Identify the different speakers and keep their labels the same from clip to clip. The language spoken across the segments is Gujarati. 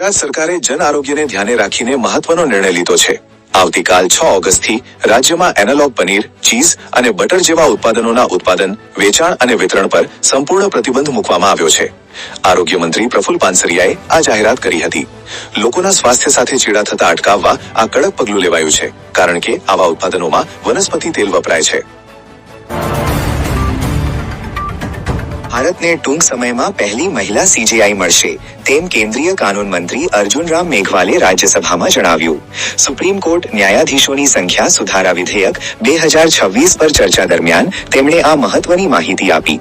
Speaker 1: ગુજરાત સરકારે જન આરોગ્યને ધ્યાને રાખીને મહત્વનો નિર્ણય લીધો છે। આવતીકાલ 6 ઓગસ્ટથી રાજ્યમાં એનાલોગ પનીર, ચીઝ અને બટર જેવા ઉત્પાદનોના ઉત્પાદન, વેચાણ અને વિતરણ પર સંપૂર્ણ પ્રતિબંધ મૂકવામાં આવ્યો છે। આરોગ્ય મંત્રી પ્રફુલ પાનસરિયાએ આ જાહેરાત કરી હતી। લોકોના સ્વાસ્થ્ય સાથે ચેડા થતા અટકાવવા આ કડક પગલું લેવાયું છે, કારણ કે આવા ઉત્પાદનોમાં વનસ્પતિ તેલ વપરાય છે। ભારતને ટૂંક સમયમાં પહેલી મહિલા સીજેઆઈ મળશે, તેમ કેન્દ્રીય કાનૂન મંત્રી અર્જુન રામ મેઘવાલે રાજ્યસભામાં જણાવ્યું। સુપ્રીમ કોર્ટ ન્યાયાધીશોની સંખ્યા સુધારા વિધેયક 2026 પર ચર્ચા દરમિયાન તેમણે આ મહત્વની માહિતી આપી।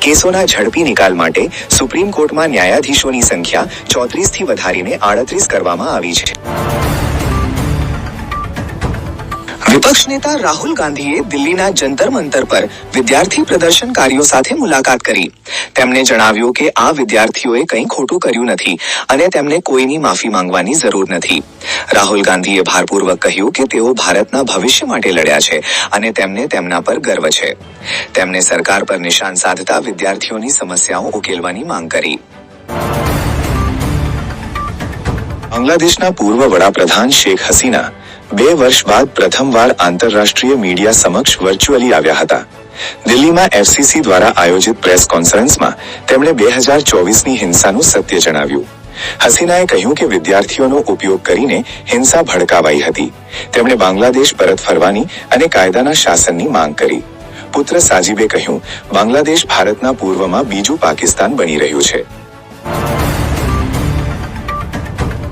Speaker 1: કેસોના ઝડપી નિકાલ માટે સુપ્રીમ કોર્ટમાં ન્યાયાધીશોની સંખ્યા 34 થી વધારીને 38 કરવામાં આવી છે। વિપક્ષ નેતા રાહુલ ગાંધીએ દિલ્હીના જંતર મંતર પર વિદ્યાર્થી પ્રદર્શનકારીઓ સાથે મુલાકાત કરી। તેમણે જણાવ્યું કે આ વિદ્યાર્થીઓએ કંઈ ખોટું કર્યું નથી અને તેમને કોઈની માફી માંગવાની જરૂર નથી। રાહુલ ગાંધીએ ભારપૂર્વક કહ્યું કે તેઓ ભારતના ભવિષ્ય માટે લડ્યા છે અને તેમને તેમના પર ગર્વ છે। તેમણે સરકાર પર નિશાન સાધતા વિદ્યાર્થીઓની સમસ્યાઓ ઉકેલવાની માંગ કરી। બાંગ્લાદેશના પૂર્વ વડાપ્રધાન શેખ હસીના 2 વર્ષ બાદ પ્રથમવાર આંતરરાષ્ટ્રીય મીડિયા સમક્ષ વર્ચ્યુઅલી આવ્યા હતા। દિલ્હીમાં એફસીસી દ્વારા આયોજિત પ્રેસ કોન્ફરન્સમાં તેમણે 2024ની હિંસાનું સત્ય જણાવ્યું। હસીનાએ કહ્યું કે વિદ્યાર્થીઓનો ઉપયોગ કરીને હિંસા ભડકાવાઈ હતી। તેમણે બાંગ્લાદેશ પરત ફરવાની અને કાયદાના શાસનની માંગ કરી। પુત્ર સાજીબે કહ્યું, બાંગ્લાદેશ ભારતના પૂર્વમાં બીજું પાકિસ્તાન બની રહ્યું છે।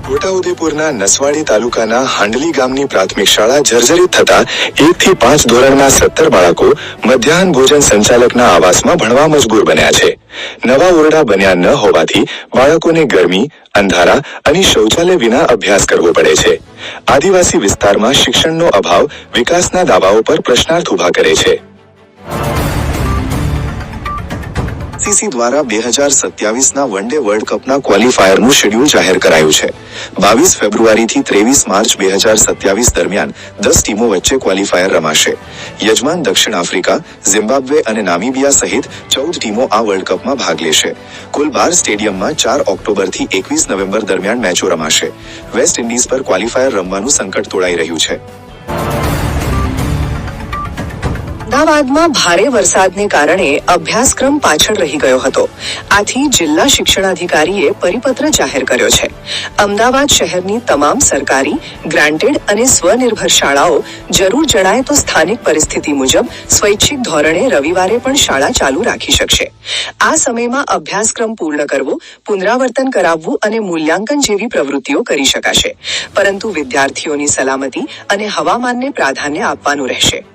Speaker 1: છોટાઉદેપુરના નસવાડી તાલુકાના હાંડલી ગામની પ્રાથમિક શાળા જર્જરિત થતા 1 થી 5 ધોરણના 17 બાળકો મધ્યાહન ભોજન સંચાલકના આવાસમાં ભણવા મજબૂર બન્યા છે। નવા ઓરડા બન્યા ન હોવાથી બાળકોને ગરમી, અંધારા અને શૌચાલય વિના અભ્યાસ કરવો પડે છે। આદિવાસી વિસ્તારમાં શિક્ષણનો અભાવ વિકાસના દાવાઓ પર પ્રશ્નાર્થ ઉભા કરે છે। આઈસીસી દ્વારા 2027ના વનડે વર્લ્ડ કપના ક્વોલિફાયરનું શેડ્યુલ જાહેર કરાયું છે। 22 ફેબ્રુઆરીથી 23 માર્ચ 2027 દરમિયાન 10 ટીમો વચ્ચે ક્વોલિફાયર રમાશે। યજમાન દક્ષિણ આફ્રિકા, ઝિમ્બાબ્વે અને નામીબિયા સહિત 14 ટીમો આ વર્લ્ડ કપમાં ભાગ લેશે। કુલ 12 સ્ટેડિયમમાં 4 ઓક્ટોબરથી 21 નવેમ્બર દરમિયાન મેચો રમાશે। વેસ્ટ ઇન્ડિઝ પર ક્વોલિફાયર રમવાનું સંકટ તોડાઈ રહ્યું છે। અમદાવાદમાં ભારે વરસાદને કારણે અભ્યાસક્રમ પાછળ રહી ગયો હતો। આથી જિલ્લા શિક્ષણાધિકારીએ પરિપત્ર જાહેર કર્યો છે। અમદાવાદ શહેરની તમામ સરકારી, ગ્રાન્ટેડ અને સ્વનિર્ભર શાળાઓ જરૂર જણાય તો સ્થાનિક પરિસ્થિતિ મુજબ સ્વૈચ્છિક ધોરણે રવિવારે પણ શાળા ચાલુ રાખી શકશે। આ સમયમાં અભ્યાસક્રમ પૂર્ણ કરવો, પુનરાવર્તન કરાવવું અને મૂલ્યાંકન જેવી પ્રવૃત્તિઓ કરી શકાશે, પરંતુ વિદ્યાર્થીઓની સલામતી અને હવામાનને પ્રાધાન્ય આપવાનું રહેશે।